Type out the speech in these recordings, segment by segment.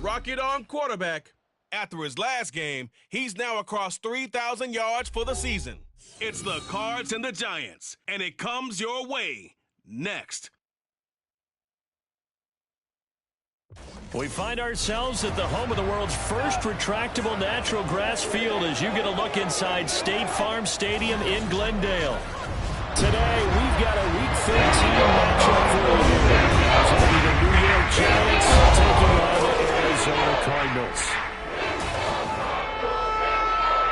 rocket on quarterback. After his last game, he's now across 3,000 yards for the season. It's the Cards and the Giants, and it comes your way next. We find ourselves at the home of the world's first retractable natural grass field as you get a look inside State Farm Stadium in Glendale. Today, we've got a Week 13 matchup for you. It's going to be the New York Giants taking on the Arizona Cardinals.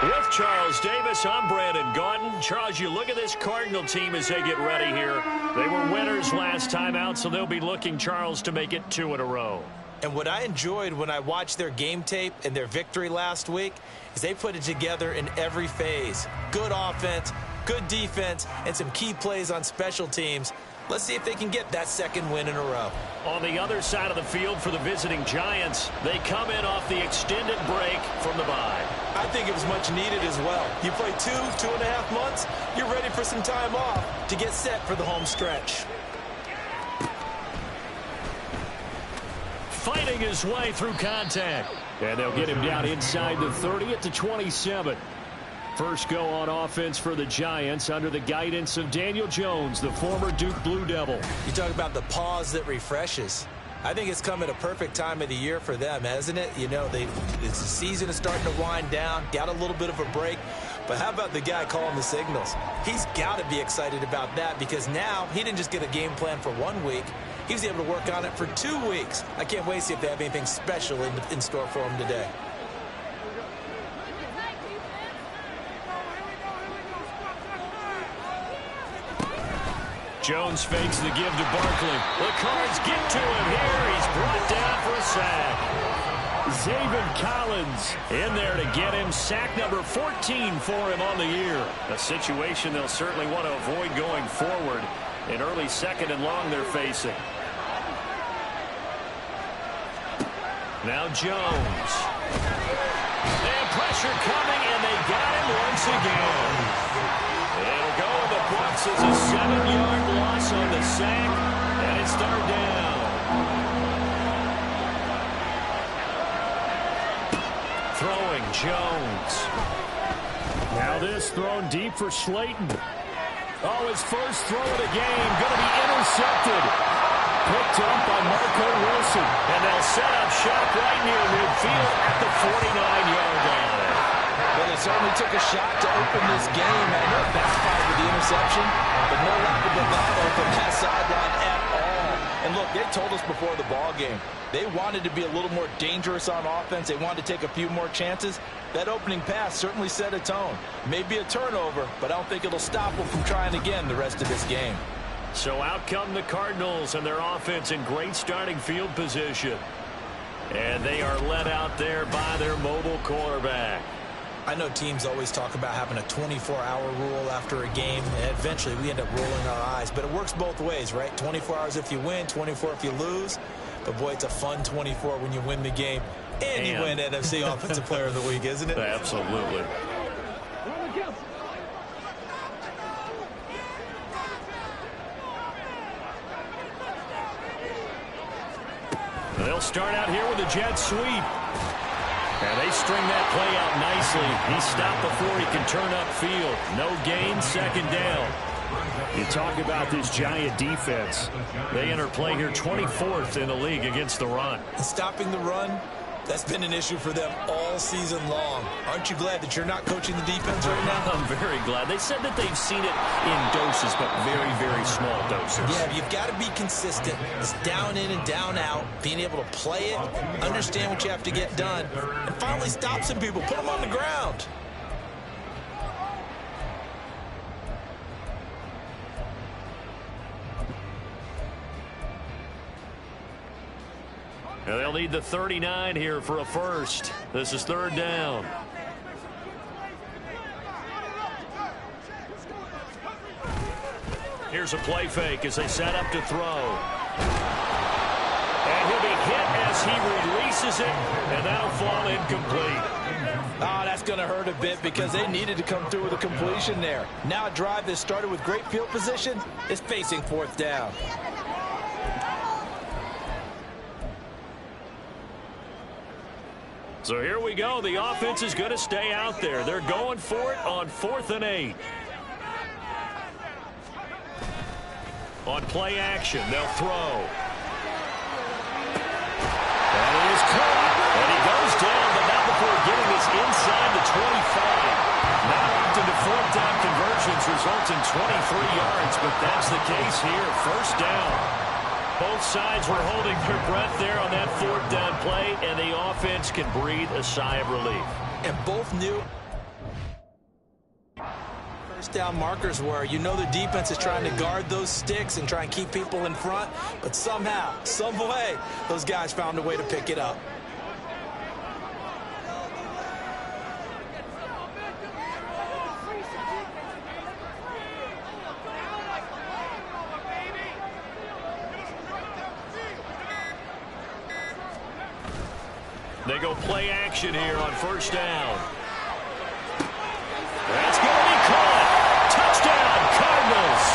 With Charles Davis, I'm Brandon Gaudin. Charles, you look at this Cardinal team as they get ready here. They were winners last time out, so they'll be looking, Charles, to make it 2 in a row. And what I enjoyed when I watched their game tape and their victory last week is they put it together in every phase. Good offense, good defense, and some key plays on special teams. Let's see if they can get that second win in a row. On the other side of the field for the visiting Giants, they come in off the extended break from the bye. I think it was much needed as well. You play 2.5 months, you're ready for some time off to get set for the home stretch. Fighting his way through contact. And they'll get him down inside the 30 at the 27. First go on offense for the Giants under the guidance of Daniel Jones, the former Duke Blue Devil. You talk about the pause that refreshes. I think it's come at a perfect time of the year for them, hasn't it? You know, the season is starting to wind down, got a little bit of a break. But how about the guy calling the signals? He's got to be excited about that because now he didn't just get a game plan for 1 week. He was able to work on it for 2 weeks. I can't wait to see if they have anything special in store for him today. Jones fakes the give to Barkley. The Cards get to him here. He's brought down for a sack. Zaven Collins in there to get him. Sack number 14 for him on the year. A situation they'll certainly want to avoid going forward. An early second and long they're facing. Now Jones. And pressure coming, and they got him once again. It'll go in the books as a 7-yard loss on the sack, and it's third down. Throwing Jones. Now this thrown deep for Slayton. Oh, his first throw of the game going to be intercepted. Picked up by Marco Wilson. And they'll set up shop right near midfield at the 49-yard line. Well, they certainly took a shot to open this game. I know it backfired with the interception, but no longer bravado from that sideline at all. And look, they told us before the ball game, they wanted to be a little more dangerous on offense. They wanted to take a few more chances. That opening pass certainly set a tone. Maybe a turnover, but I don't think it'll stop them from trying again the rest of this game. So out come the Cardinals and their offense in great starting field position. And they are led out there by their mobile quarterback. I know teams always talk about having a 24-hour rule after a game, and eventually we end up rolling our eyes. But it works both ways, right? 24 hours if you win, 24 if you lose. But, boy, it's a fun 24 when you win the game and you win NFC Offensive Player of the Week, isn't it? Absolutely. They'll start out here with a jet sweep. And they string that play out nicely. He stopped before he can turn upfield. No gain, second down. You talk about this Giant defense. They enter play here 24th in the league against the run. Stopping the run, that's been an issue for them all season long. Aren't you glad that you're not coaching the defense right now? I'm very glad. They said that they've seen it in doses, but very, very small doses. Yeah, you've got to be consistent. It's down in and down out. Being able to play it, understand what you have to get done, and finally stop some people. Put them on the ground. And they'll need the 39 here for a first. This is third down. Here's a play fake as they set up to throw. And he'll be hit as he releases it, and that'll fall incomplete. Oh, that's going to hurt a bit because they needed to come through with a completion there. Now a drive that started with great field position is facing fourth down. So here we go. The offense is going to stay out there. They're going for it on 4th and 8. On play action, they'll throw. And he is caught. And he goes down, but not before getting this inside the 25. Not often do 4th down conversions result in 23 yards, but that's the case here. 1st down. Both sides were holding their breath there on that 4th down play, and the offense can breathe a sigh of relief. And both knew first down markers were. You know the defense is trying to guard those sticks and try and keep people in front, but somehow, some way, those guys found a way to pick it up. They go play action here on 1st down. That's going to be caught. Touchdown, Cardinals.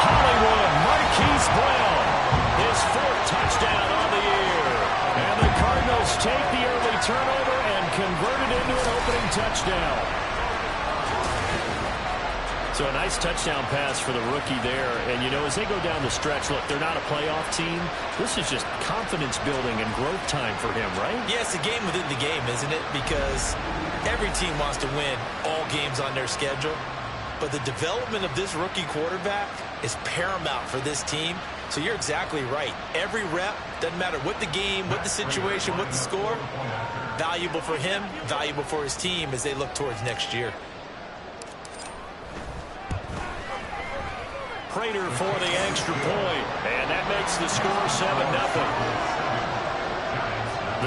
Hollywood, Marquise Brown. His 4th touchdown on the year. And the Cardinals take the early turnover and convert it into an opening touchdown. So a nice touchdown pass for the rookie there. And, you know, as they go down the stretch, look, they're not a playoff team. This is just confidence building and growth time for him, right? Yeah, it's a game within the game, isn't it? Because every team wants to win all games on their schedule. But the development of this rookie quarterback is paramount for this team. So you're exactly right. Every rep, doesn't matter what the game, what the situation, what the score, valuable for him, valuable for his team as they look towards next year. Prater for the extra point, and that makes the score 7-0.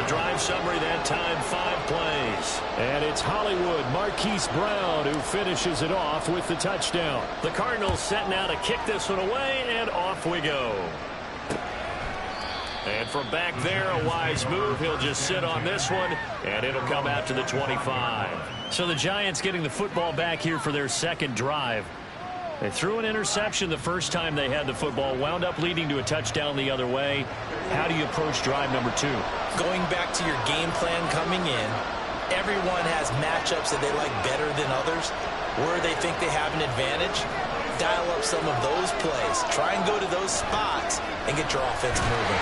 The drive summary that time, 5 plays. And it's Hollywood, Marquise Brown, who finishes it off with the touchdown. The Cardinals set now to kick this one away, and off we go. And from back there, a wise move. He'll just sit on this one, and it'll come out to the 25. So the Giants getting the football back here for their 2nd drive. They threw an interception the first time they had the football, wound up leading to a touchdown the other way. How do you approach drive number 2? Going back to your game plan coming in, everyone has matchups that they like better than others, where they think they have an advantage. Dial up some of those plays. Try and go to those spots and get your offense moving.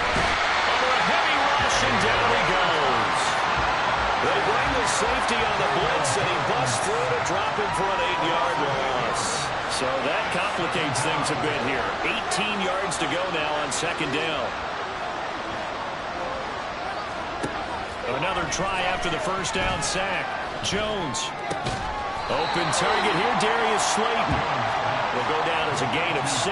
Under a heavy rush, and down he goes. They bring the safety on the blitz, and he busts through to drop him for an 8-yard loss. So that complicates things a bit here. 18 yards to go now on 2nd down. Another try after the 1st down sack. Jones. Open target here, Darius Slayton. Will go down as a gain of 6,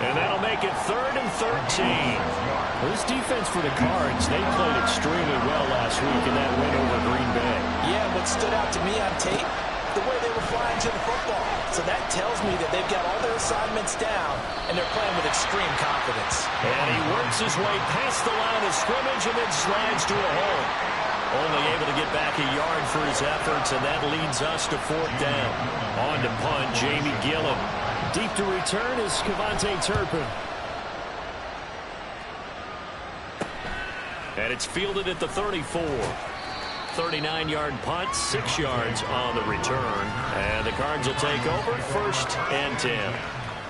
and that'll make it 3rd and 13. Well, this defense for the Cards, they played extremely well last week in that win over Green Bay. Yeah, what stood out to me on tape, the way they were flying to the football. So that tells me that they've got all their assignments down, and they're playing with extreme confidence. And he works his way past the line of scrimmage and then slides to a hole. Only able to get back a yard for his efforts, and that leads us to 4th down. On to punt, Jamie Gillen. Deep to return is Cavante Turpin. And it's fielded at the 34. 39-yard punt, 6 yards on the return. And the Cards will take over 1st and 10.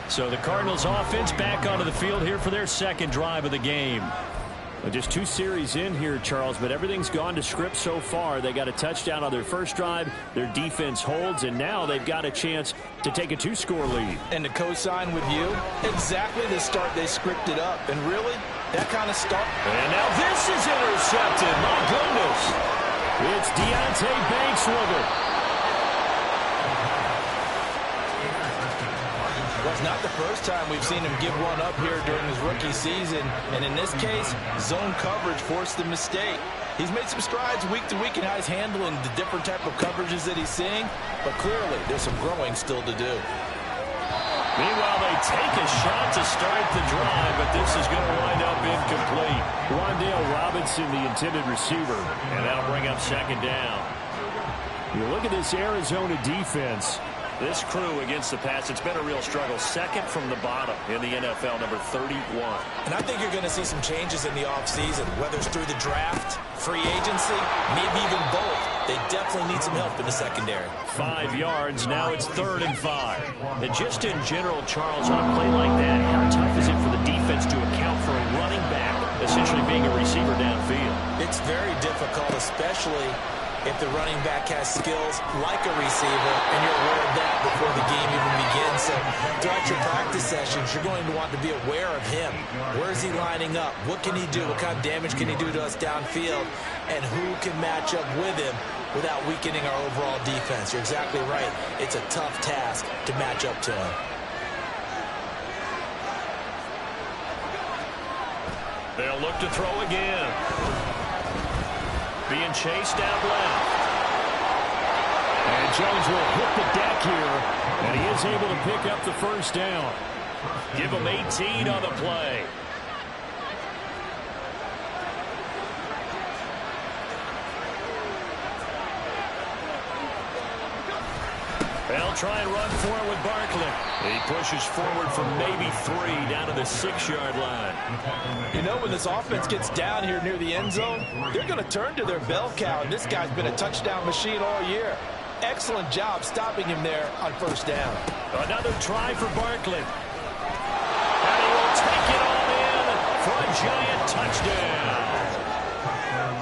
So the Cardinals offense back onto the field here for their 2nd drive of the game. Just 2 series in here, Charles, but everything's gone to script so far. They got a touchdown on their 1st drive. Their defense holds, and now they've got a chance to take a 2-score lead. And to co-sign with you, exactly the start they scripted up. And really, that kind of start. And now this is intercepted. My goodness. It's Deontay Banks with it. Well, it's not the first time we've seen him give one up here during his rookie season. And in this case, zone coverage forced the mistake. He's made some strides week to week in how he's handling the different type of coverages that he's seeing. But clearly, there's some growing still to do. Meanwhile, they take a shot to start the drive, but this is going to wind up incomplete. Rondale Robinson, the intended receiver, and that'll bring up 2nd down. You look at this Arizona defense. This crew against the pass, it's been a real struggle. Second from the bottom in the NFL, number 31. And I think you're going to see some changes in the offseason, whether it's through the draft, free agency, maybe even both. They definitely need some help in the secondary. 5 yards. Now it's 3rd and 5. And just in general, Charles, on a play like that, how tough is it for the defense to account for a running back essentially being a receiver downfield? It's very difficult, especially if the running back has skills like a receiver, and you're aware of that before the game even begins. So throughout your practice sessions, you're going to want to be aware of him. Where is he lining up? What can he do? What kind of damage can he do to us downfield? And who can match up with him without weakening our overall defense? You're exactly right. It's a tough task to match up to him. They'll look to throw again. Being chased out left. And Jones will hit the deck here, and he is able to pick up the first down. Give him 18 on the play. They'll try and run for it with Barkley. He pushes forward from maybe 3 down to the 6-yard line. You know, when this offense gets down here near the end zone, they're going to turn to their bell cow, and this guy's been a touchdown machine all year. Excellent job stopping him there on first down. Another try for Barkley. And he will take it all in for a giant touchdown.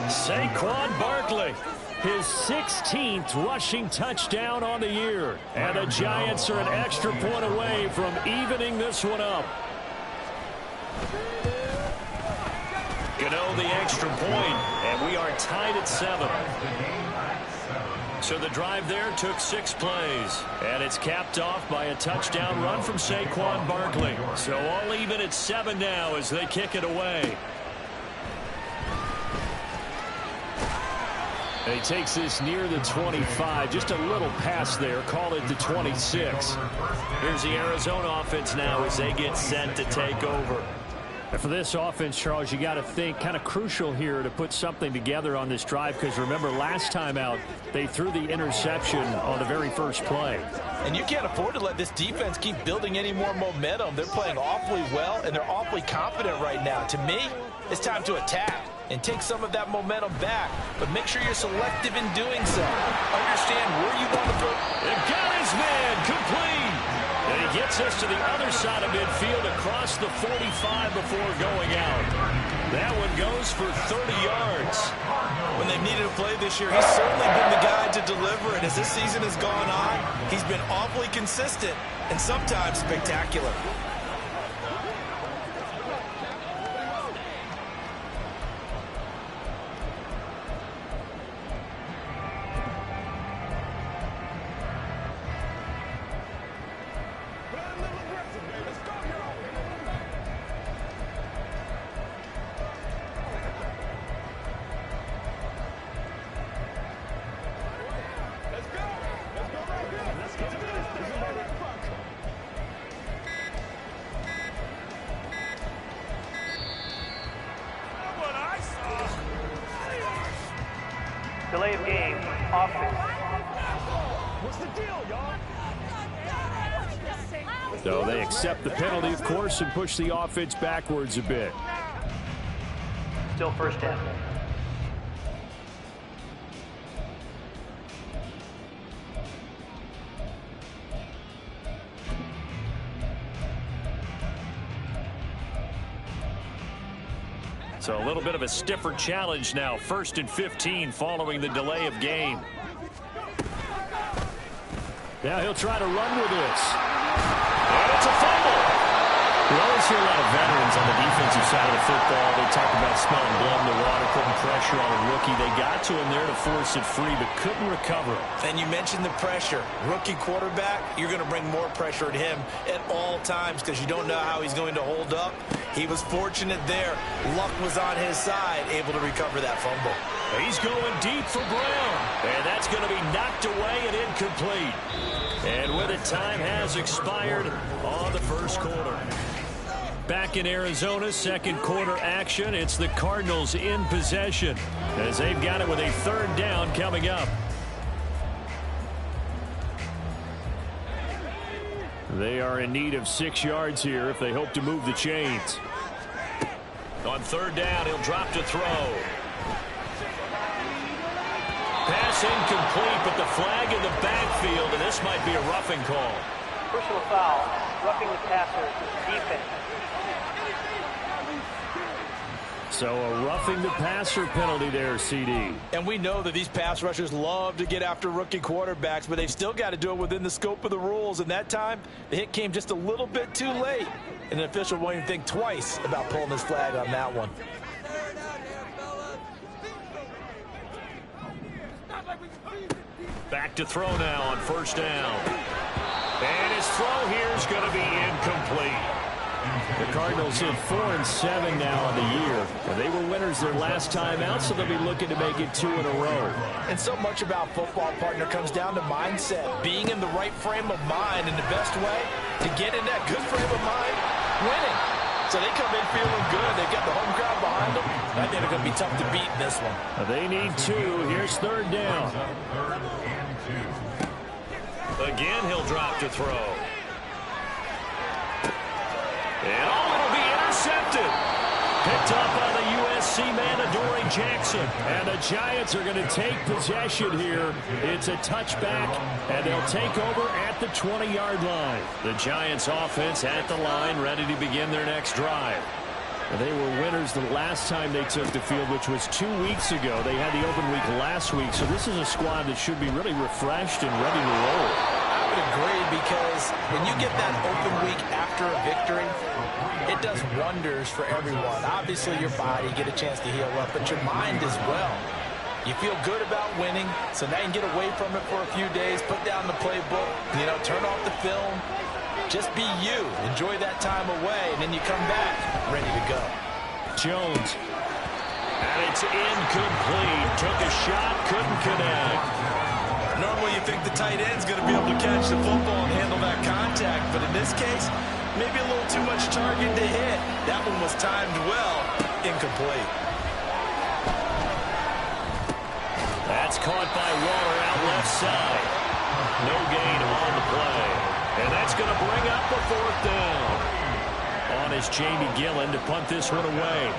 Saquon Barkley. His 16th rushing touchdown on the year. And the Giants are an extra point away from evening this one up. Gano the extra point, and we are tied at 7. So the drive there took 6 plays, and it's capped off by a touchdown run from Saquon Barkley. So all even at 7 now as they kick it away. And he takes this near the 25. Just a little pass there. Call it the 26. Here's the Arizona offense now as they get set to take over. And for this offense, Charles, you got to think kind of crucial here to put something together on this drive, because remember last time out they threw the interception on the very first play. And you can't afford to let this defense keep building any more momentum. They're playing awfully well, and they're awfully confident right now. To me, it's time to attack and take some of that momentum back, but make sure you're selective in doing so. Understand where you want to throw. And got his man complete. And he gets us to the other side of midfield across the 45 before going out. That one goes for 30 yards. When they've needed a play this year, he's certainly been the guy to deliver it. As this season has gone on, he's been awfully consistent and sometimes spectacular. Delay of game, offense. What's the deal, y'all? So they accept the penalty, of course, and push the offense backwards a bit. Still first down. So a little bit of a stiffer challenge now. 1st and 15 following the delay of game. Now he'll try to run with this. And it's a fumble. We always hear a lot of veterans on the defensive side of the football. They talk about smelling blood in the water, putting pressure on a rookie. They got to him there to force it free, but couldn't recover. And you mentioned the pressure. Rookie quarterback, you're going to bring more pressure at him at all times because you don't know how he's going to hold up. He was fortunate there. Luck was on his side, able to recover that fumble. He's going deep for Brown. And that's going to be knocked away and incomplete. And with it, time has expired on the first quarter. Back in Arizona, 2nd quarter action. It's the Cardinals in possession as they've got it with a 3rd down coming up. They are in need of 6 yards here if they hope to move the chains. On third down, he'll drop to throw. Pass incomplete, but the flag in the backfield, and this might be a roughing call. Personal foul, roughing the passer, defense. So a roughing the passer penalty there, CD. And we know that these pass rushers love to get after rookie quarterbacks, but they've still got to do it within the scope of the rules. And that time, the hit came just a little bit too late. And an official won't even think twice about pulling his flag on that one. Back to throw now on first down. And his throw here is going to be incomplete. The Cardinals hit 4-7 now on the year. And they were winners their last time out, so they'll be looking to make it 2 in a row. And so much about football, partner, comes down to mindset. Being in the right frame of mind, and the best way to get in that good frame of mind, winning. So they come in feeling good. They've got the home crowd behind them. I think they're going to be tough to beat in this one. They need 2. Here's third down. Again, he'll drop to throw. And it'll be intercepted. Picked up by the USC man, Adoree Jackson. And the Giants are going to take possession here. It's a touchback, and they'll take over at the 20-yard line. The Giants offense at the line, ready to begin their next drive. They were winners the last time they took the field, which was 2 weeks ago. They had the open week last week, so this is a squad that should be really refreshed and ready to roll. I would agree, because when you get that open week after a victory, it does wonders for everyone. Obviously, your body, get a chance to heal up, but your mind as well. You feel good about winning, so now you can get away from it for a few days, put down the playbook, turn off the film. Just be you. Enjoy that time away, and then you come back ready to go. Jones. And it's incomplete. Took a shot, couldn't connect. Normally you think the tight end's going to be able to catch the football and handle that contact, but in this case, maybe a little too much target to hit. That one was timed well. Incomplete. That's caught by Waller out left side. No gain on the play. And that's going to bring up a fourth down. On is Jamie Gillen to punt this one away.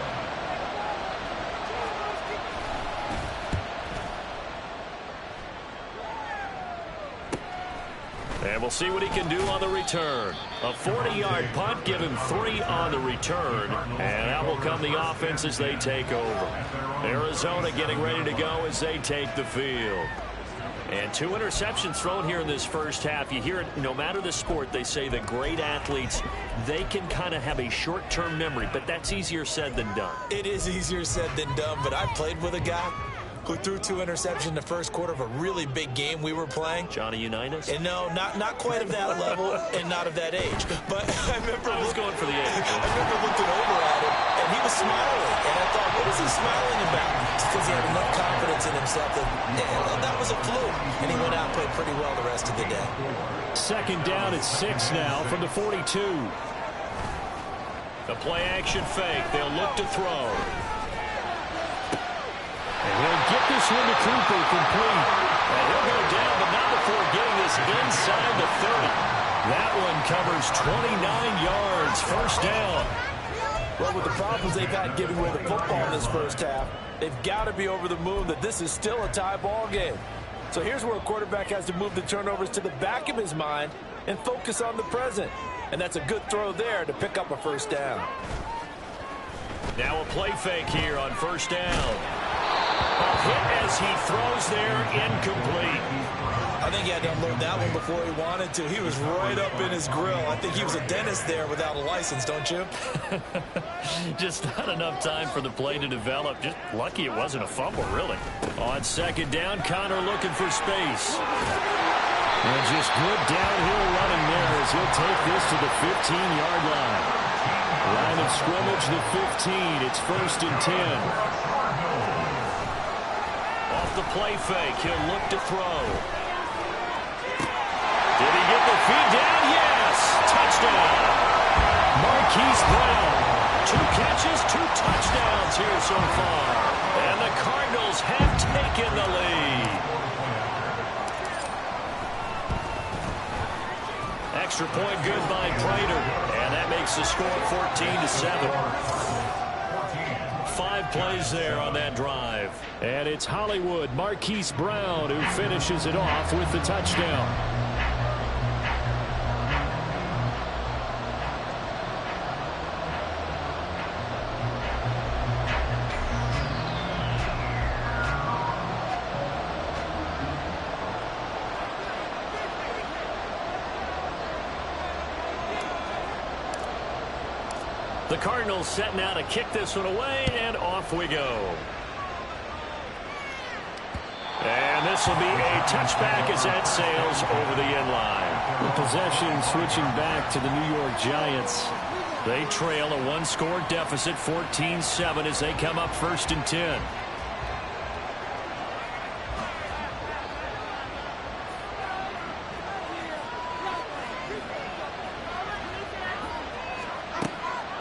And we'll see what he can do on the return. A 40-yard punt, give him 3 on the return. And that will come the offense as they take over. Arizona getting ready to go as they take the field. And 2 interceptions thrown here in this first half. You hear it, no matter the sport, they say that great athletes, they can kind of have a short-term memory, but that's easier said than done. It is easier said than done, but I played with a guy who threw 2 interceptions in the first quarter of a really big game we were playing. Johnny Unitas? And no, not quite of that level and not of that age. But I remember I was going for the age. I remember looking over at him, and he was smiling. And I thought, what is he smiling about? It's because he had enough confidence in himself that was a fluke. And he went out and played pretty well the rest of the day. Second down at 6 now from the 42. The play action fake. They'll look to throw. And he'll get this one to Cooper complete. And he'll go down, but not before getting this inside the 30. That one covers 29 yards. First down. Well, with the problems they've had giving away the football in this first half, they've got to be over the moon that this is still a tie ball game. So here's where a quarterback has to move the turnovers to the back of his mind and focus on the present. And that's a good throw there to pick up a first down. Now a play fake here on first down. A hit as he throws there, incomplete. I think he had to unload that one before he wanted to. He was right up in his grill. I think he was a dentist there without a license, don't you? Just not enough time for the play to develop. Just lucky it wasn't a fumble, really. On second down, Connor looking for space. And just good downhill running there as he'll take this to the 15-yard line. Line of scrimmage, the 15. It's 1st and 10. Off the play fake, he'll look to throw. Did he get the feed down? Yes! Touchdown! Marquise Brown. 2 catches, 2 touchdowns here so far. And the Cardinals have taken the lead. extra point good by Prater. And that makes the score 14-7. 5 plays there on that drive. And it's Hollywood Marquise Brown who finishes it off with the touchdown. The Cardinals setting out to kick this one away, and off we go. And this will be a touchback as that sails over the end line. The possession switching back to the New York Giants. They trail a 1-score deficit, 14-7, as they come up 1st and 10.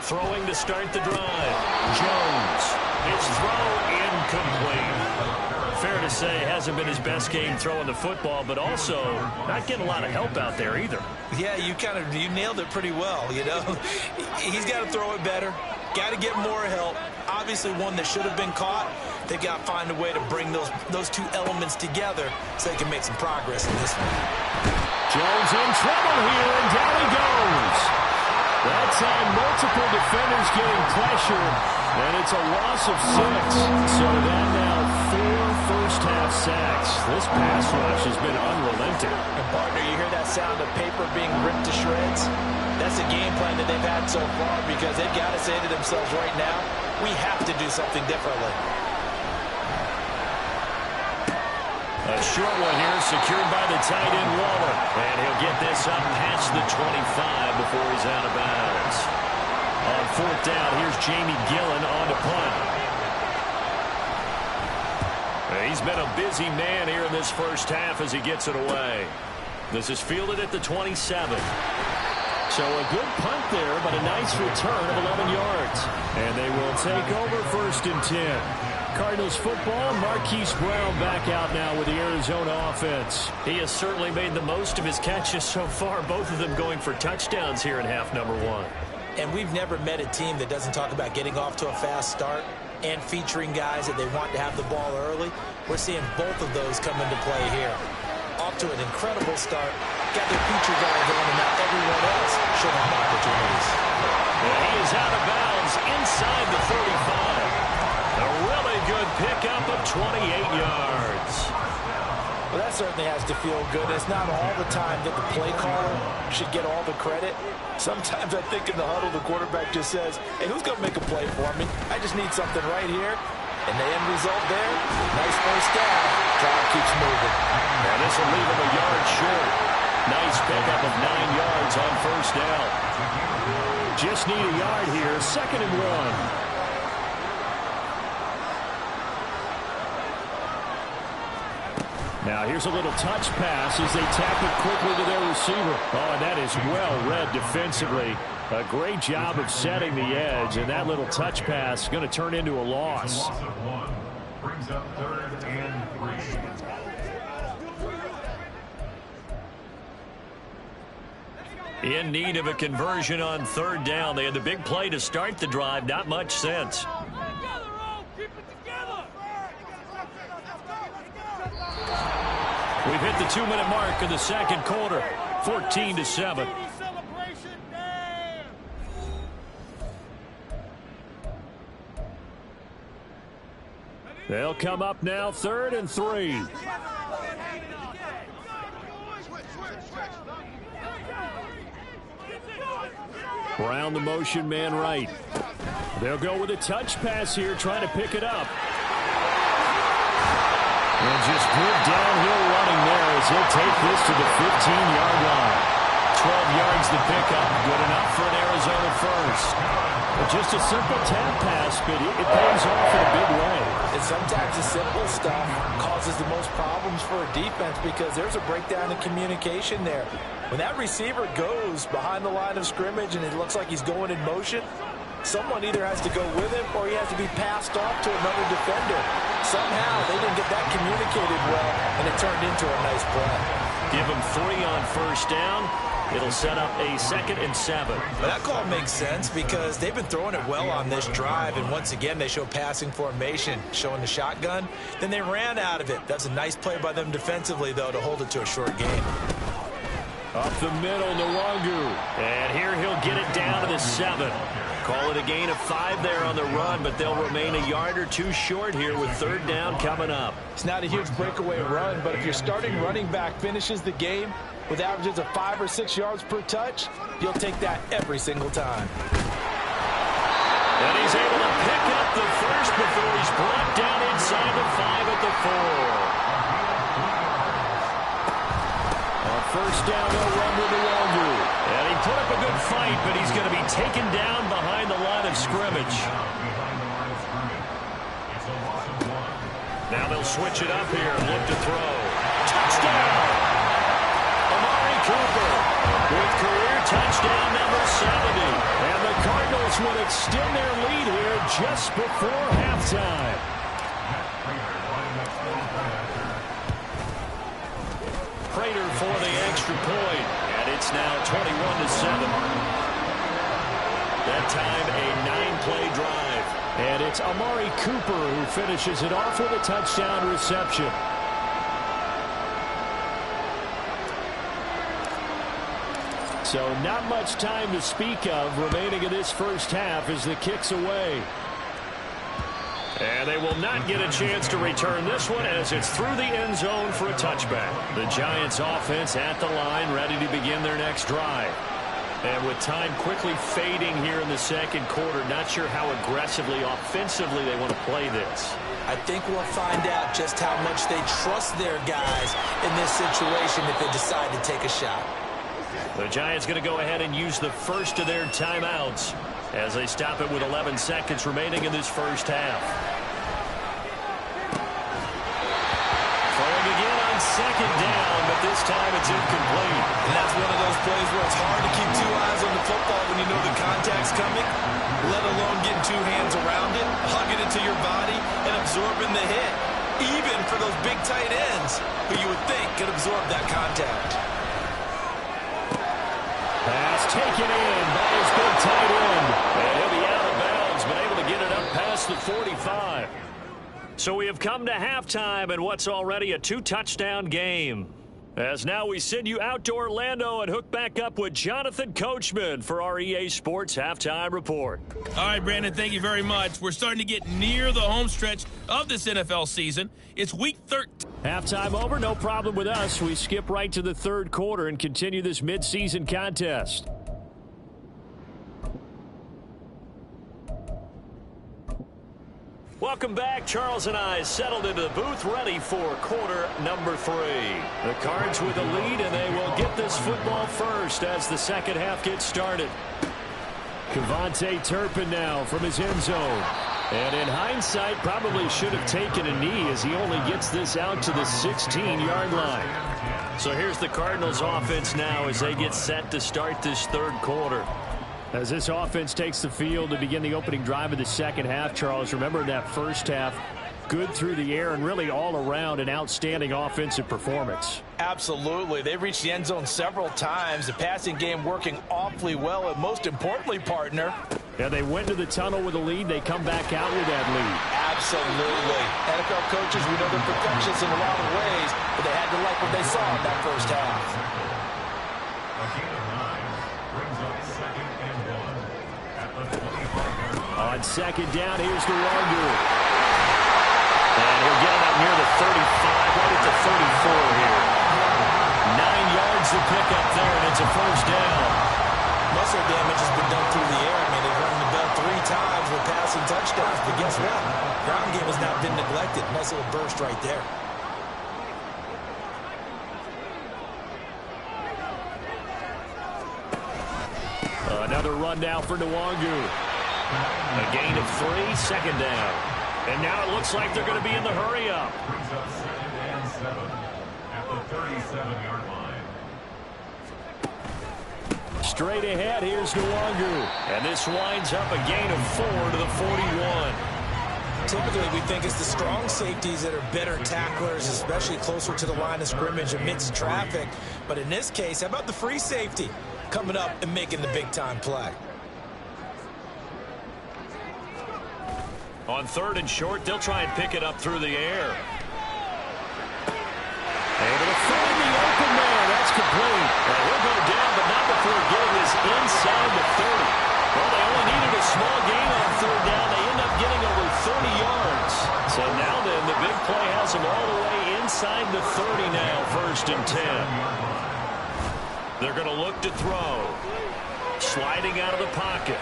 Throwing to start the drive. Jones. His throw incomplete. Fair to say, hasn't been his best game throwing the football, but also not getting a lot of help out there either. Yeah, you nailed it pretty well, you know. He's got to throw it better. Got to get more help. Obviously one that should have been caught. They've got to find a way to bring those two elements together so they can make some progress in this one. Jones in trouble here, and down he goes. That time, multiple defenders getting pressure, and it's a loss of 6. So that now 4 first-half sacks. This pass rush has been unrelenting. And, partner, you hear that sound of paper being ripped to shreds? That's a game plan that they've had so far because they've got to say to themselves right now, we have to do something differently. A short one here, secured by the tight end Waller. And he'll get this up past the 25 before he's out of bounds. On 4th down, here's Jamie Gillen on to punt. He's been a busy man here in this first half as he gets it away. This is fielded at the 27. So a good punt there, but a nice return of 11 yards. And they will take over 1st and 10. Cardinals football, Marquise Brown back out now with the Arizona offense. He has certainly made the most of his catches so far, both of them going for touchdowns here in half number 1. And we've never met a team that doesn't talk about getting off to a fast start and featuring guys that they want to have the ball early. We're seeing both of those come into play here. Off to an incredible start. Got their feature guy going, and now everyone else should have opportunities. And he is out of bounds inside the 35. A really good pickup of 28 yards. Well, that certainly has to feel good. It's not all the time that the play caller should get all the credit. Sometimes I think in the huddle, the quarterback just says, hey, who's going to make a play for me? I just need something right here. And the end result there, nice first down. Drive keeps moving. And this will leave him a yard short. Nice pickup of 9 yards on 1st down. Just need a yard here, 2nd and 1. Now here's a little touch pass as they tap it quickly to their receiver. Oh, and that is well read defensively. A great job of setting the edge, and that little touch pass is going to turn into a loss. Brings up 3rd and 3. In need of a conversion on 3rd down. They had the big play to start the drive. Not much sense. We've hit the 2-minute mark of the 2nd quarter. 14-7. They'll come up now 3rd and 3. Brown the motion man right. They'll go with a touch pass here, trying to pick it up. And just good downhill running there as he'll take this to the 15-yard line. 12 yards to pick up. Good enough for an Arizona first. But just a simple tap pass, but it pays off in a big way. And sometimes the simple stuff causes the most problems for a defense because there's a breakdown in communication there. When that receiver goes behind the line of scrimmage and it looks like he's going in motion, someone either has to go with him or he has to be passed off to another defender. Somehow they didn't get that communicated well, and it turned into a nice play. Give him 3 on first down. It'll set up a 2nd and 7. But that call makes sense because they've been throwing it well on this drive, and once again they show passing formation, showing the shotgun. Then they ran out of it. That's a nice play by them defensively, though, to hold it to a short game. Up the middle, Nwangu. And here he'll get it down to the 7. Call it a gain of 5 there on the run, but they'll remain a yard or 2 short here with 3rd down coming up. It's not a huge breakaway run, but if your starting running back finishes the game with averages of 5 or 6 yards per touch, you'll take that every single time. And he's able to pick up the first before he's brought down inside the 5 at the 4. On first down, they'll run with Nwangu. And he put up a good fight, but he's going to be taken down behind the line of scrimmage. Now they'll switch it up here and look to throw. Touchdown! Amari Cooper with career touchdown number 70. And the Cardinals would extend their lead here just before halftime. Prater for the extra point. And it's now 21-7. That time a 9-play drive. And it's Amari Cooper who finishes it off with a touchdown reception. So not much time to speak of remaining in this first half as the kick's away. And they will not get a chance to return this one as it's through the end zone for a touchback. The Giants offense at the line ready to begin their next drive. And with time quickly fading here in the second quarter, not sure how aggressively, offensively they want to play this. I think we'll find out just how much they trust their guys in this situation if they decide to take a shot. The Giants going to go ahead and use the first of their timeouts as they stop it with 11 seconds remaining in this first half. Throwing again on second down, but this time it's incomplete. And that's one of those plays where it's hard to keep 2 eyes on the football when you know the contact's coming, let alone getting 2 hands around it, hugging it to your body, and absorbing the hit, even for those big tight ends who you would think could absorb that contact. Pass taken in by his big tight end. And he'll be out of bounds, but able to get it up past the 45. So we have come to halftime in what's already a 2-touchdown game. As now we send you out to Orlando and hook back up with Jonathan Coachman for our EA Sports Halftime Report. All right, Brandon, thank you very much. We're starting to get near the home stretch of this NFL season. It's Week 13. Halftime over, no problem with us. We skip right to the third quarter and continue this midseason contest. Welcome back. Charles and I settled into the booth ready for quarter number 3. The Cards with a lead, and they will get this football first as the second half gets started. Kevontae Turpin now from his end zone. And in hindsight, probably should have taken a knee as he only gets this out to the 16-yard line. So here's the Cardinals offense now as they get set to start this third quarter. As this offense takes the field to begin the opening drive of the second half, Charles, remember that first half, good through the air and really all around an outstanding offensive performance. Absolutely. They've reached the end zone several times. The passing game working awfully well, and most importantly, partner. Yeah, they went to the tunnel with a lead. They come back out with that lead. Absolutely. NFL coaches, we know they're perfectionists in a lot of ways, but they had to like what they saw in that first half. On second down, here's Nwangu. And he'll get it up near the 35, right at the 34 here. 9 yards to pick up there, and it's a first down. Muscle damage has been done through the air. I mean, they've run the bell 3 times with passing touchdowns, but guess what? Ground game has not been neglected. Nice little burst right there. Another run now for Nwangu. A gain of 3, second down. And now it looks like they're going to be in the hurry-up. Brings up 2nd and 7 at the 37-yard line. Straight ahead, here's Nwangu. And this winds up a gain of 4 to the 41. typically we think it's the strong safeties that are better tacklers, especially closer to the line of scrimmage amidst traffic. But in this case, how about the free safety coming up and making the big-time play? On 3rd and short, they'll try and pick it up through the air. Able to find the open man. That's complete. Well, he'll go down, but not before getting this inside the 30. Well, they only needed a small gain on 3rd down. They end up getting over 30 yards. So now then, the big play has them all the way inside the 30 now, 1st and 10. They're going to look to throw. Sliding out of the pocket.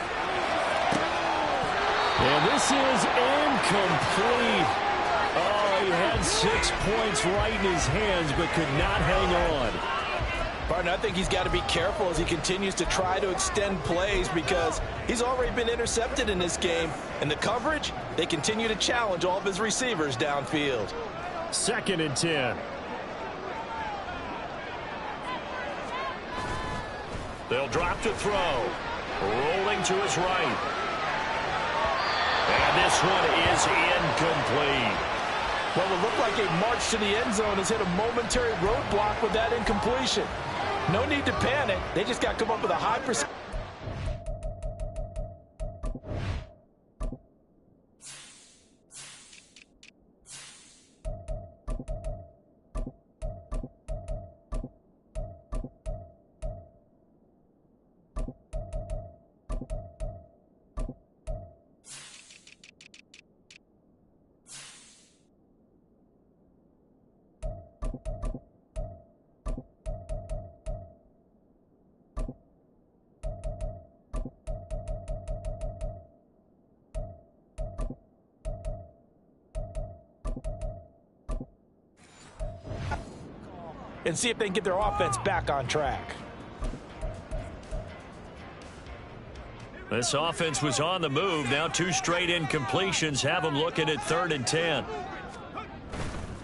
And this is incomplete. Oh, he had 6 points right in his hands, but could not hang on. Partner, I think he's got to be careful as he continues to try to extend plays because he's already been intercepted in this game. And the coverage, they continue to challenge all of his receivers downfield. 2nd and 10. They'll drop to throw. Rolling to his right. And this one is incomplete. Well, it looked like a march to the end zone has hit a momentary roadblock with that incompletion. No need to panic. They just got to come up with a high percentage. And see if they can get their offense back on track. This offense was on the move. Now 2 straight incompletions have them looking at 3rd and 10.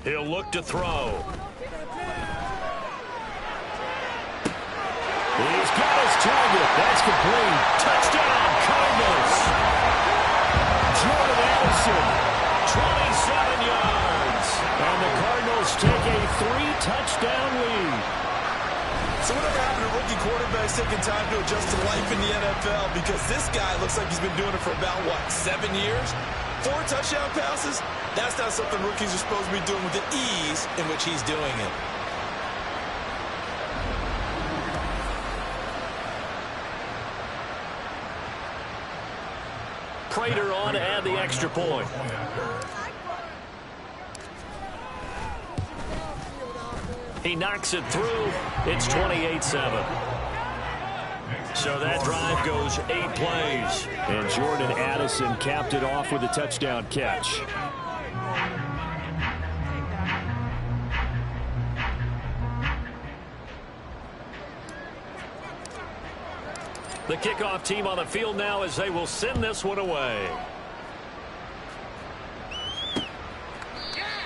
He'll look to throw. He's got his target. That's complete. Touchdown, Cardinals. Jordan Addison, 27 yards. And the Cardinals take a 3-touchdown lead. So whatever happened to rookie quarterbacks taking time to adjust to life in the NFL? Because this guy looks like he's been doing it for about, 7 years? 4 touchdown passes? That's not something rookies are supposed to be doing with the ease in which he's doing it. Prater on to add the extra point. He knocks it through. It's 28-7. So that drive goes 8 plays. And Jordan Addison capped it off with a touchdown catch. The kickoff team on the field now as they will send this one away.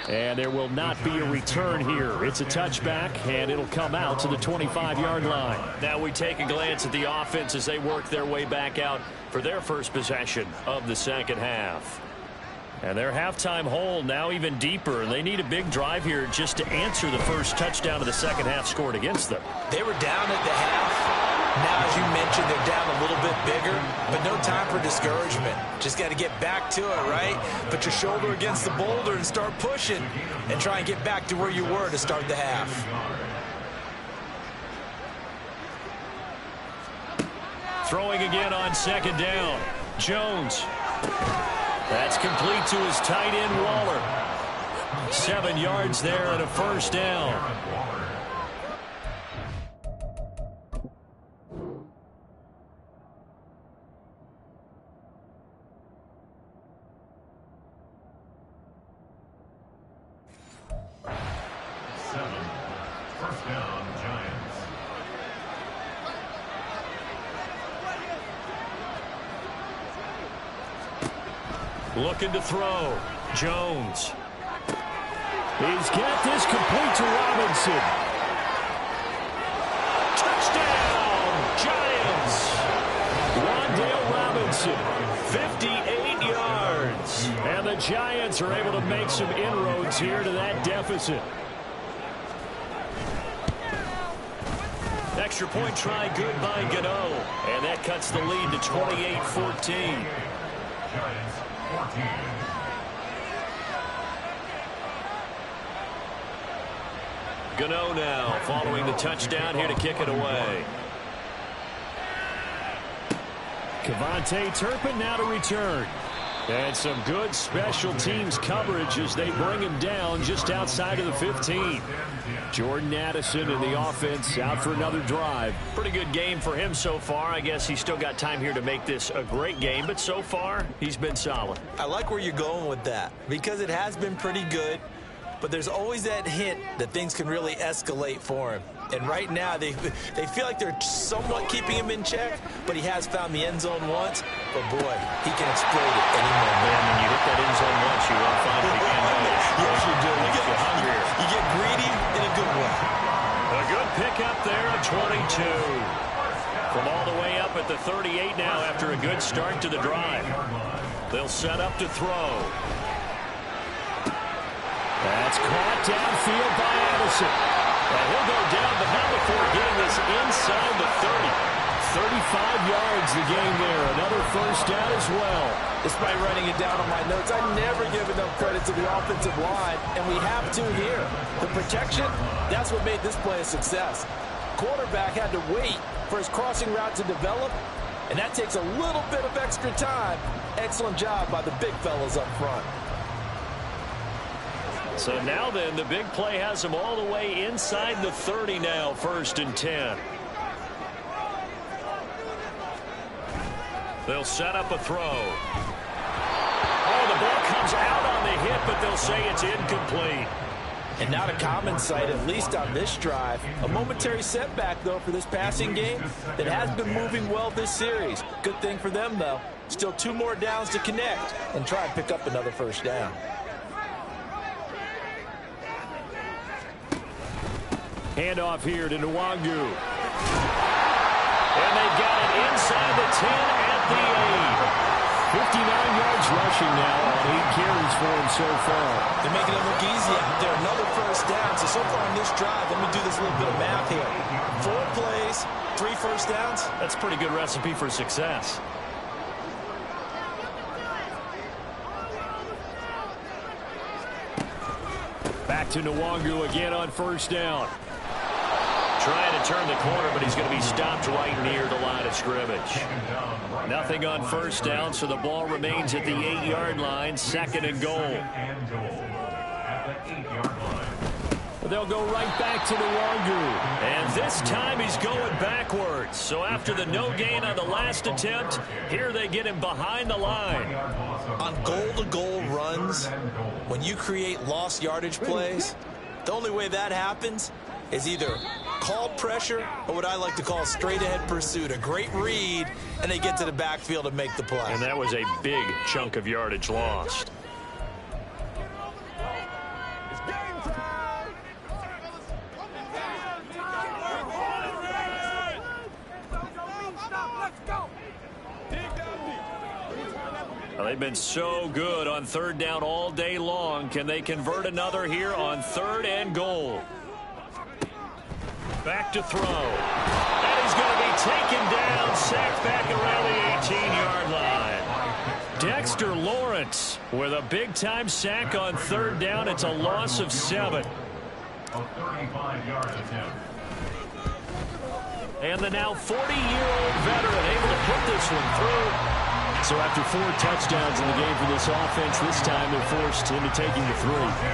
And there will not be a return here. It's a touchback, and it'll come out to the 25-yard line. Now we take a glance at the offense as they work their way back out for their first possession of the second half. And their halftime hole now even deeper. They need a big drive here just to answer the first touchdown of the second half scored against them. They were down at the half. Now, as you mentioned, they're down a little bit bigger, but no time for discouragement. Just got to get back to it, right? Put your shoulder against the boulder and start pushing and try and get back to where you were to start the half. Throwing again on second down. Jones. That's complete to his tight end, Waller. 7 yards there and a first down. Looking to throw. Jones. He's got this complete to Robinson. Touchdown, Giants. Wan'Dale Robinson, 58 yards. And the Giants are able to make some inroads here to that deficit. Extra point try good by Gano. And that cuts the lead to 28-14. Giants 14. Gano now following the touchdown here to kick it away. Kevontae Turpin now to return. And some good special teams coverage as they bring him down just outside of the 15. Jordan Addison in the offense out for another drive. Pretty good game for him so far. I guess he's still got time here to make this a great game, but so far he's been solid. I like where you're going with that because it has been pretty good, but there's always that hint that things can really escalate for him. And right now, they feel like they're somewhat keeping him in check, but he has found the end zone once. But, boy, he can explode at any moment. Man, when you hit that end zone once, you want to find it again. Yes, you do. You get hungrier. You get greedy in a good way. A good pickup there at 22. From all the way up at the 38 now after a good start to the drive. They'll set up to throw. That's caught downfield by Addison. And he'll go down, but not before getting this inside the 30. 35 yards the game there. Another first down as well. Despite writing it down on my notes, I never give enough credit to the offensive line, and we have to here. The protection, that's what made this play a success. Quarterback had to wait for his crossing route to develop, and that takes a little bit of extra time. Excellent job by the big fellas up front. So now then, the big play has them all the way inside the 30 now, 1st and 10. They'll set up a throw. Oh, the ball comes out on the hit, but they'll say it's incomplete. And not a common sight, at least on this drive. A momentary setback, though, for this passing game that has been moving well this series. Good thing for them, though. Still 2 more downs to connect and try and pick up another first down. Handoff here to Nwangu. And they've got it inside the 10 at the 8. 59 yards rushing now on 8 carries for him so far. They're making it look easy out there. Another first down. So far on this drive, let me do this little bit of math here. 4 plays, 3 first downs. That's a pretty good recipe for success. Back to Nwangu again on first down. Trying to turn the corner, but he's going to be stopped right near the line of scrimmage. Nothing on first down, so the ball remains at the 8-yard line, 2nd and goal. They'll go right back to Nwangu. And this time he's going backwards. So after the no gain on the last attempt, here they get him behind the line. On goal-to-goal runs, when you create lost yardage plays, the only way that happens is either called pressure or what I like to call straight-ahead pursuit. A great read, and they get to the backfield and make the play. And that was a big chunk of yardage lost. Well, they've been so good on 3rd down all day long. Can they convert another here on 3rd and goal? Back to throw. And he's going to be taken down, sacked back around the 18-yard line. Dexter Lawrence with a big-time sack on 3rd down. It's a loss of 7. A 35-yard attempt. And the now 40-year-old veteran able to put this one through. So after 4 touchdowns in the game for this offense, this time they're forced into taking the 3.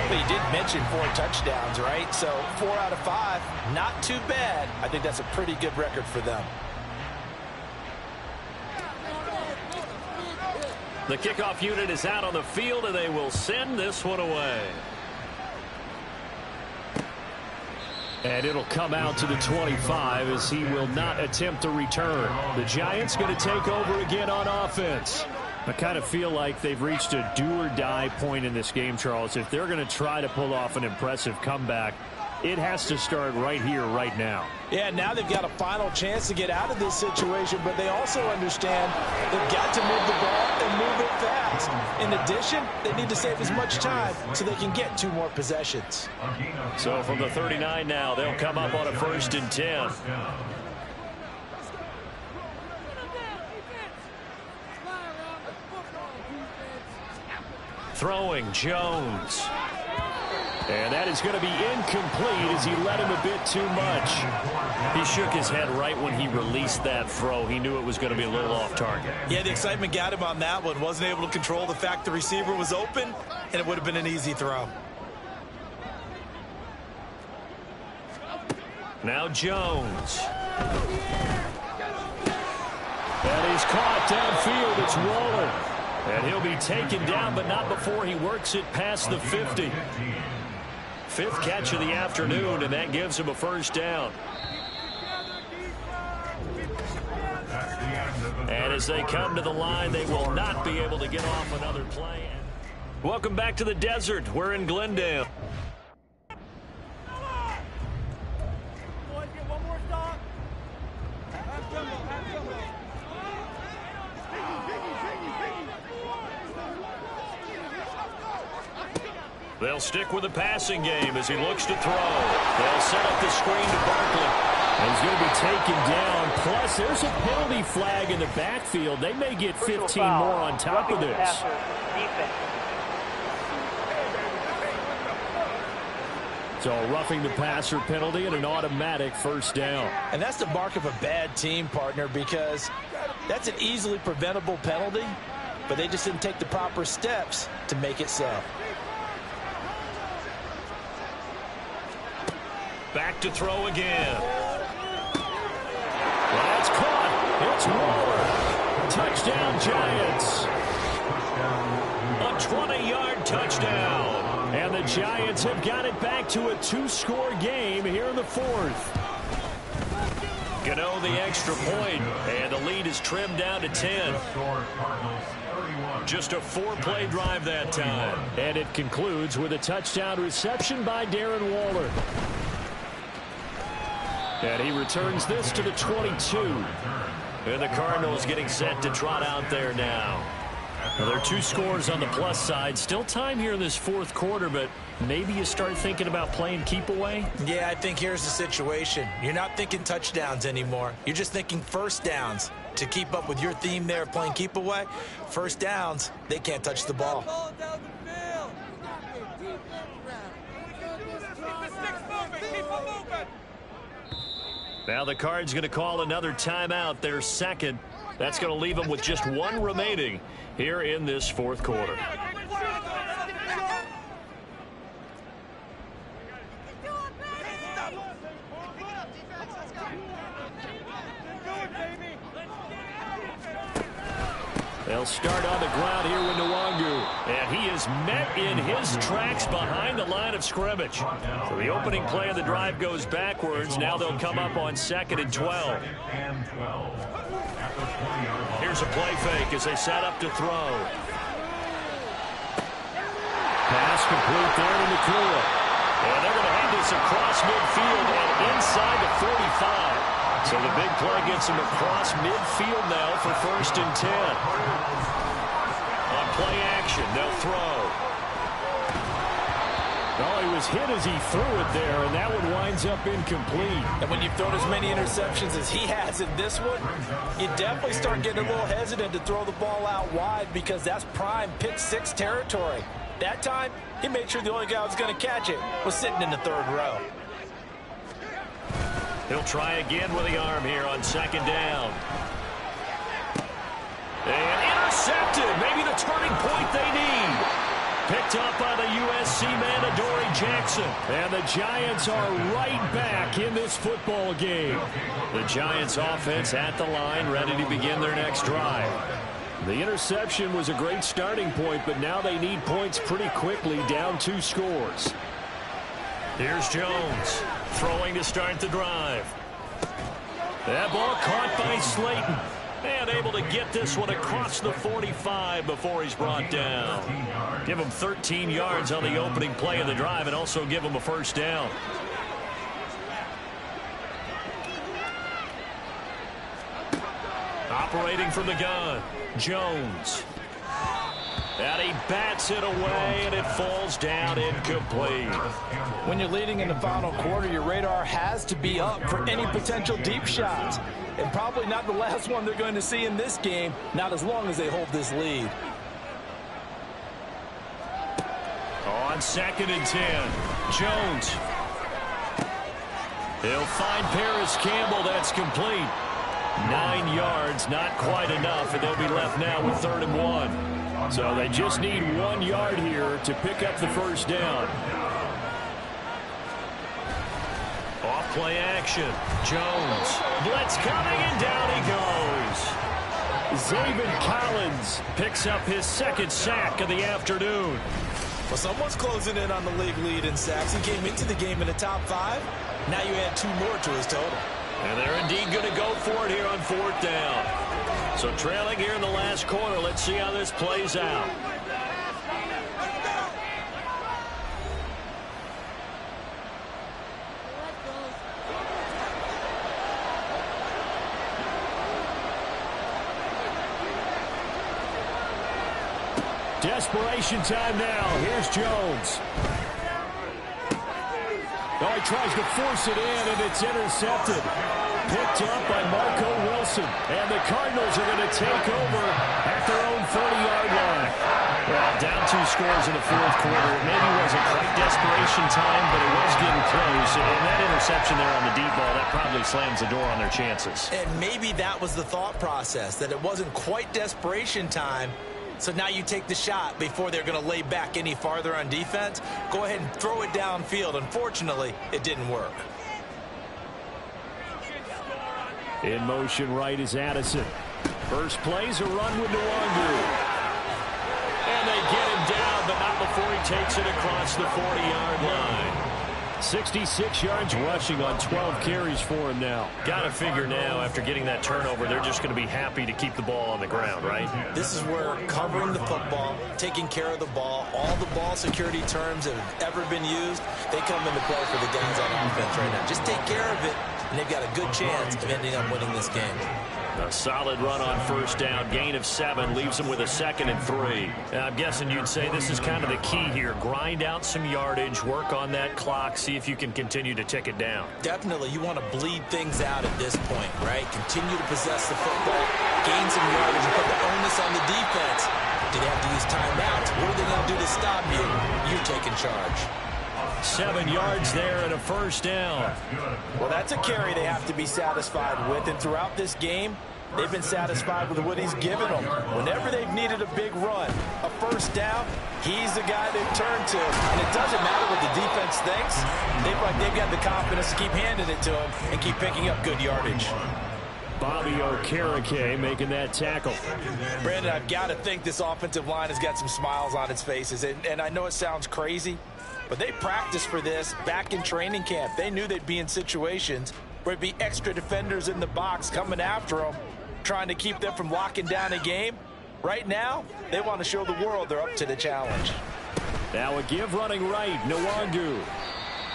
But you did mention 4 touchdowns, right? So 4 out of 5, not too bad. I think that's a pretty good record for them. The kickoff unit is out on the field, and they will send this one away. And it'll come out to the 25 as he will not attempt a return. The Giants going to take over again on offense. I kind of feel like they've reached a do-or-die point in this game, Charles. If they're going to try to pull off an impressive comeback, it has to start right here, right now. Yeah, now they've got a final chance to get out of this situation, but they also understand they've got to move the ball and move it fast. In addition, they need to save as much time so they can get 2 more possessions. So from the 39 now, they'll come up on a 1st and 10. Throwing Jones. And that is going to be incomplete as he let him a bit too much. He shook his head right when he released that throw. He knew it was going to be a little off target. Yeah, the excitement got him on that one. Wasn't able to control the fact the receiver was open, and it would have been an easy throw. Now Jones. And he's caught downfield. It's Waller. And he'll be taken down, but not before he works it past the 50. 5th catch of the afternoon, and that gives him a 1st down. And as they come to the line, they will not be able to get off another play. Welcome back to the desert. We're in Glendale. They'll stick with the passing game as he looks to throw. They'll set up the screen to Barkley. And he's going to be taken down. Plus, there's a penalty flag in the backfield. They may get 15 more on top of this. So roughing the passer penalty and an automatic 1st down. And that's the mark of a bad team, partner, because that's an easily preventable penalty, but they just didn't take the proper steps to make it so. Back to throw again. That's caught. It's Waller. Touchdown, Giants. A 20-yard touchdown. And the Giants have got it back to a 2-score game here in the 4th. Gano the extra point, and the lead is trimmed down to 10. Just a 4-play drive that time. And it concludes with a touchdown reception by Darren Waller. And he returns this to the 22. And the Cardinals getting set to trot out there now. Well, there are 2 scores on the plus side. Still time here in this 4th quarter, but maybe you start thinking about playing keep away? Yeah, I think here's the situation. You're not thinking touchdowns anymore. You're just thinking 1st downs. To keep up with your theme there, playing keep away, 1st downs, they can't touch the ball. Now the Cards going to call another timeout, their 2nd. That's going to leave them with just 1 remaining here in this 4th quarter. They'll start on the ground here with Nwangu. And he is met in his tracks behind the line of scrimmage. So the opening play of the drive goes backwards. Now they'll come up on 2nd and 12. Here's a play fake as they set up to throw. Pass complete there to Nakua. And they're going to hand this across midfield and inside the 45. So the big play gets him across midfield now for 1st and 10. On play action, they'll throw. Oh, he was hit as he threw it there, and that one winds up incomplete. And when you've thrown as many interceptions as he has in this one, you definitely start getting a little hesitant to throw the ball out wide because that's prime pick 6 territory. That time, he made sure the only guy who was going to catch it was sitting in the 3rd row. He'll try again with the arm here on 2nd down. And intercepted. Maybe the turning point they need. Picked up by the USC man, Adoree Jackson. And the Giants are right back in this football game. The Giants offense at the line, ready to begin their next drive. The interception was a great starting point, but now they need points pretty quickly, down 2 scores. Here's Jones, throwing to start the drive. That ball caught by Slayton. And able to get this one across the 45 before he's brought down. Give him 13 yards on the opening play of the drive and also give him a 1st down. Operating from the gun, Jones. And he bats it away, and it falls down incomplete. When you're leading in the final quarter, your radar has to be up for any potential deep shots. And probably not the last one they're going to see in this game, not as long as they hold this lead. On 2nd and 10, Jones. He'll find Paris Campbell. That's complete. 9 yards, not quite enough, and they'll be left now with 3rd and 1. So they just need 1 yard here to pick up the first down. Off play action. Jones. Blitz coming, and down he goes. Zaven Collins picks up his 2nd sack of the afternoon. Well, someone's closing in on the league lead in sacks. He came into the game in the top 5. Now you add 2 more to his total. And they're indeed going to go for it here on 4th down. So trailing here in the last quarter. Let's see how this plays out. Desperation time now. Here's Jones. Oh, he tries to force it in, and it's intercepted. Picked up by Marco Wilson. And the Cardinals are going to take over at their own 40-yard line. Well, down 2 scores in the 4th quarter. It maybe wasn't quite desperation time, but it was getting close. And that interception there on the deep ball, that probably slams the door on their chances. And maybe that was the thought process, that it wasn't quite desperation time. So now you take the shot before they're going to lay back any farther on defense. Go ahead and throw it downfield. Unfortunately, it didn't work. In motion right is Addison. First play's a run with Nwangu. And they get him down, but not before he takes it across the 40-yard line. 66 yards rushing on 12 carries for him now. Got to figure now, after getting that turnover, they're just going to be happy to keep the ball on the ground, right? This is where covering the football, taking care of the ball, all the ball security terms that have ever been used, they come into play for the guys on offense right now. Just take care of it, and they've got a good chance of ending up winning this game. A solid run on 1st down. Gain of 7 leaves them with a 2nd and 3. I'm guessing you'd say this is kind of the key here. Grind out some yardage, work on that clock, see if you can continue to tick it down. Definitely, you want to bleed things out at this point, right? Continue to possess the football, gain some yardage, and put the onus on the defense. Do they have to use timeouts? What are they going to do to stop you? You're taking charge. 7 yards there and a 1st down. Well, that's a carry they have to be satisfied with, and throughout this game, they've been satisfied with what he's given them. Whenever they've needed a big run, a 1st down, he's the guy they've turned to. And it doesn't matter what the defense thinks. They've got the confidence to keep handing it to him and keep picking up good yardage. Bobby Okereke making that tackle. Brandon, I've got to think this offensive line has got some smiles on its faces. And I know it sounds crazy, but they practiced for this back in training camp. They knew they'd be in situations where there'd be extra defenders in the box coming after them, trying to keep them from locking down a game. Right now, they want to show the world they're up to the challenge. Now a give running right, Nwangu.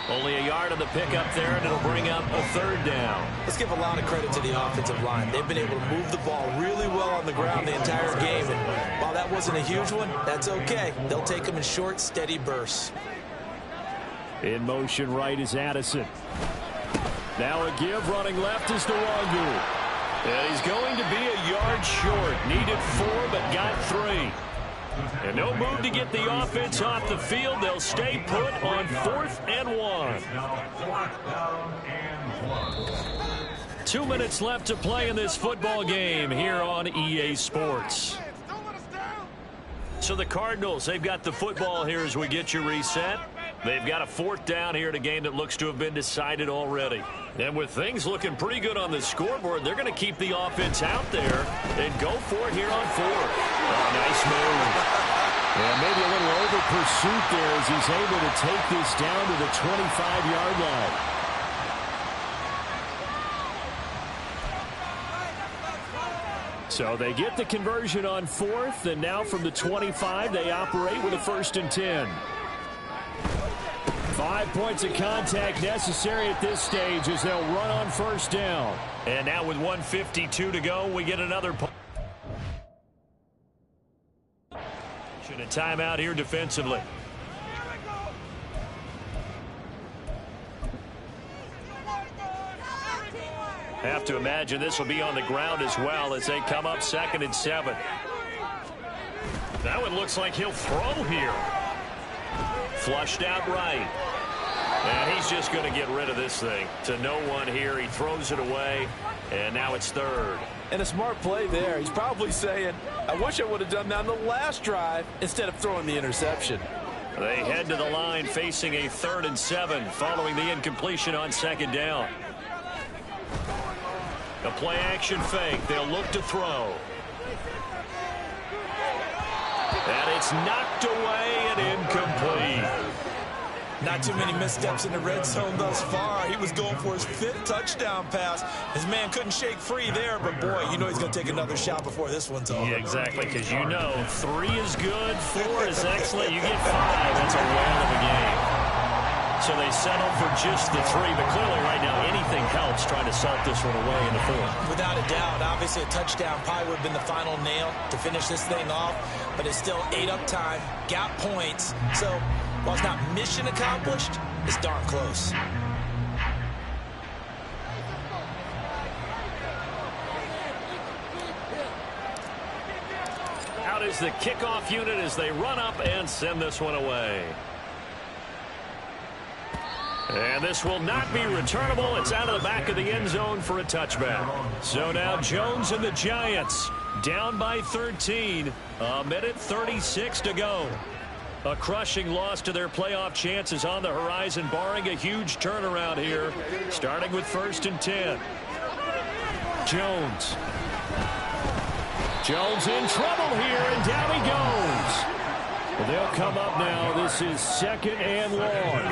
Only a yard on the pickup there, and it'll bring up a 3rd down. Let's give a lot of credit to the offensive line. They've been able to move the ball really well on the ground the entire game. And while that wasn't a huge one, that's okay. They'll take them in short, steady bursts. In motion right is Addison. Now a give running left is Nwangu. And he's going to be a yard short. Needed 4, but got 3. And no move to get the offense off the field. They'll stay put on 4th and 1. 2 minutes left to play in this football game here on EA Sports. So the Cardinals, they've got the football here as we get you reset. They've got a 4th down here in a game that looks to have been decided already. And with things looking pretty good on the scoreboard, they're going to keep the offense out there and go for it here on 4th. Oh, nice move. And maybe a little over pursuit there as he's able to take this down to the 25-yard line. So they get the conversion on 4th, and now from the 25, they operate with a 1st and 10. 5 points of contact necessary at this stage as they'll run on first down. And now with 1:52 to go, we get another point. A timeout here defensively. Have to imagine this will be on the ground as well as they come up 2nd and 7. That one looks like he'll throw here. Flushed out right. And he's just going to get rid of this thing. To no one here. He throws it away. And now it's 3rd. And a smart play there. He's probably saying, I wish I would have done that on the last drive instead of throwing the interception. They head to the line facing a 3rd and 7 following the incompletion on 2nd down. A play action fake. They'll look to throw. And it's knocked away and incomplete. Not too many missteps in the red zone thus far. He was going for his 5th touchdown pass. His man couldn't shake free there, but boy, you know he's going to take another shot before this one's over. Yeah, exactly, because you know 3 is good, 4 is excellent. You get 5, that's a whale of a game. So they settle for just the 3, but clearly right now anything helps trying to salt this one away in the 4th. Without a doubt, obviously a touchdown probably would have been the final nail to finish this thing off, but it's still 8 up time, got points, so while it's not mission accomplished, it's darn close. Out is the kickoff unit as they run up and send this one away. And this will not be returnable. It's out of the back of the end zone for a touchback. So now Jones and the Giants down by 13. 1:36 to go. A crushing loss to their playoff chances on the horizon, barring a huge turnaround here, starting with 1st and 10. Jones. Jones in trouble here, and down he goes. Well, they'll come up now. This is 2nd and long.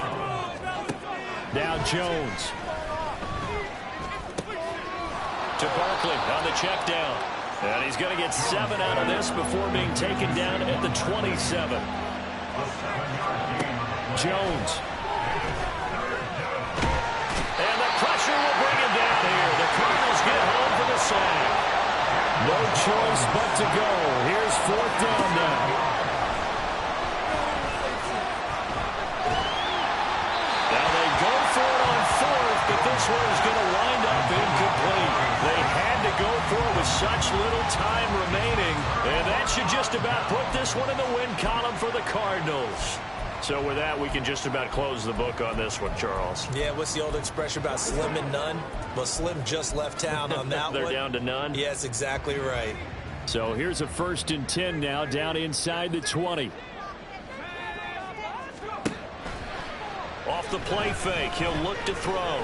Now Jones. To Barkley on the check down. And he's going to get 7 out of this before being taken down at the 27. Jones. And the pressure will bring him down here. The Cardinals get home for the sack. No choice but to go. Here's 4th down now. Now they go for it on 4th, but this one is going to wind up incomplete. They had to go for it with such little time remaining, and that should just about put this one in the win column for the Cardinals. So with that, we can just about close the book on this one, Charles. Yeah, what's the old expression about slim and none? Well, Slim just left town on that They're one. down to none? Yes, exactly right. So here's a 1st and 10 now, down inside the 20. Off the play fake, he'll look to throw.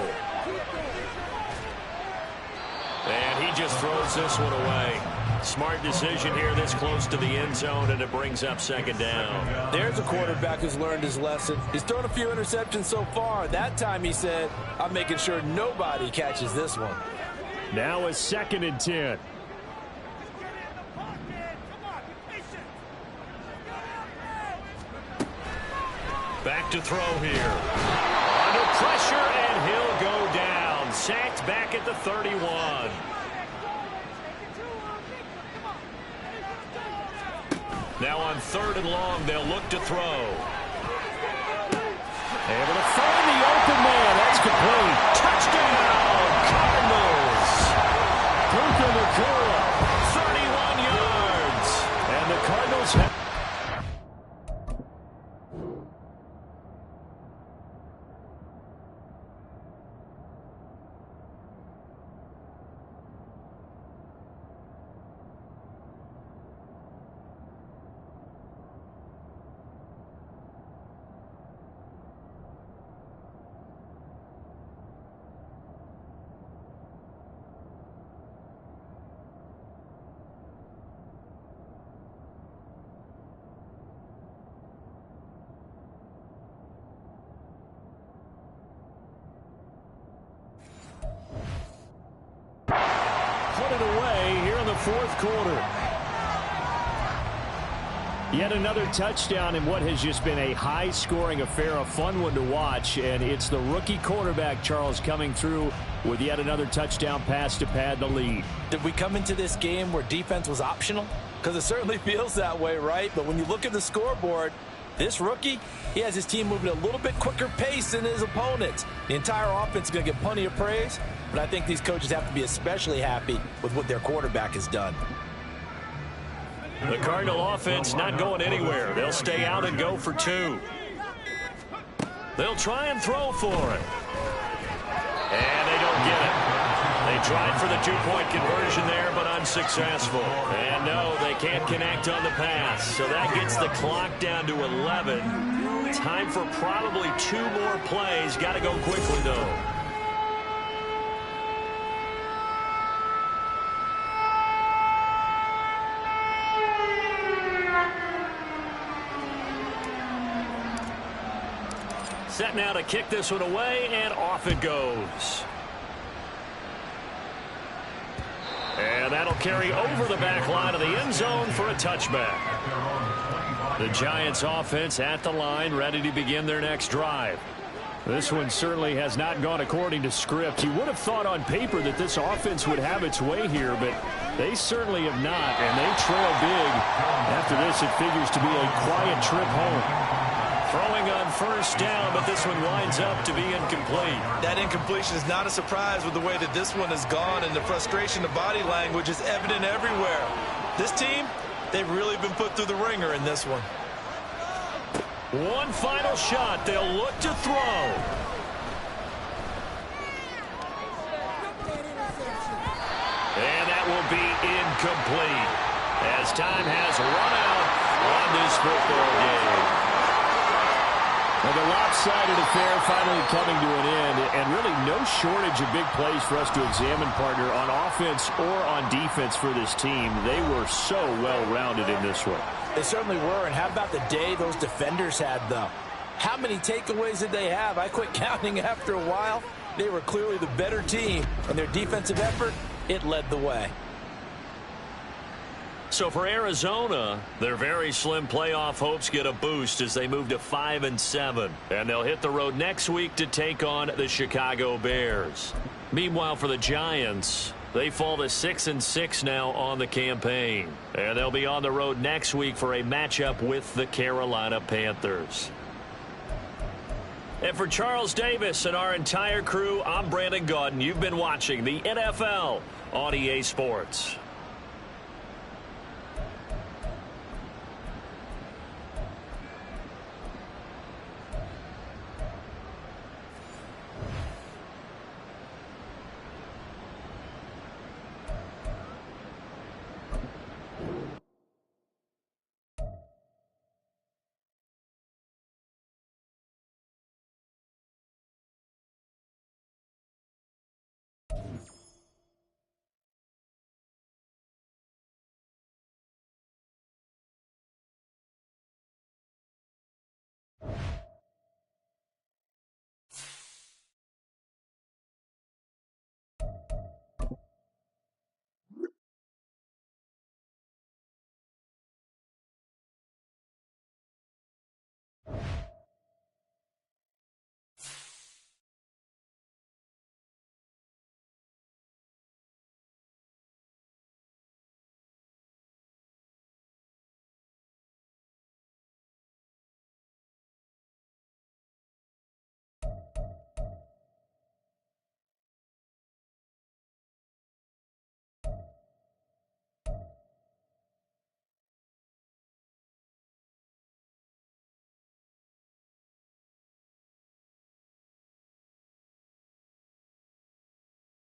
And he just throws this one away. Smart decision here this close to the end zone, and it brings up 2nd down. There's a quarterback who's learned his lesson. He's thrown a few interceptions so far. That time he said, I'm making sure nobody catches this one. Now a 2nd and 10. Back to throw here. Under pressure, and he'll go down. Sacked back at the 31. Now on 3rd and long, they'll look to throw. Able to find the open man. That's complete. Touchdown, Cardinals. Puka Nakua. 31 yards. And the Cardinals have... put it away here in the 4th quarter. Yet another touchdown in what has just been a high-scoring affair, a fun one to watch. And it's the rookie quarterback, Charles, coming through with yet another touchdown pass to pad the lead. Did we come into this game where defense was optional? Because it certainly feels that way, right? But when you look at the scoreboard, this rookie, he has his team moving at a little bit quicker pace than his opponents. The entire offense is going to get plenty of praise, but I think these coaches have to be especially happy with what their quarterback has done. The Cardinal offense not going anywhere. They'll stay out and go for 2. They'll try and throw for it. And they don't get it. They tried for the 2-point conversion there, but unsuccessful. And no, they can't connect on the pass. So that gets the clock down to 11. Time for probably 2 more plays. Got to go quickly, though. Set now to kick this one away, and off it goes. And that'll carry over the back line of the end zone for a touchback. The Giants offense at the line, ready to begin their next drive. This one certainly has not gone according to script. You would have thought on paper that this offense would have its way here, but they certainly have not, and they trail big. After this, it figures to be a quiet trip home. Throwing on first down, but this one winds up to be incomplete. That incompletion is not a surprise with the way that this one has gone, and the frustration of body language is evident everywhere. This team, they've really been put through the ringer in this one. One final shot. They'll look to throw. And that will be incomplete as time has run out on this football game. Well, the lopsided affair finally coming to an end, and really no shortage of big plays for us to examine, partner, on offense or on defense for this team. They were so well-rounded in this one. They certainly were, and how about the day those defenders had, though? How many takeaways did they have? I quit counting after a while. They were clearly the better team, and their defensive effort, it led the way. So for Arizona, their very slim playoff hopes get a boost as they move to 5-7. And they'll hit the road next week to take on the Chicago Bears. Meanwhile, for the Giants, they fall to 6-6 now on the campaign. And they'll be on the road next week for a matchup with the Carolina Panthers. And for Charles Davis and our entire crew, I'm Brandon Gaudin. You've been watching the NFL on EA Sports.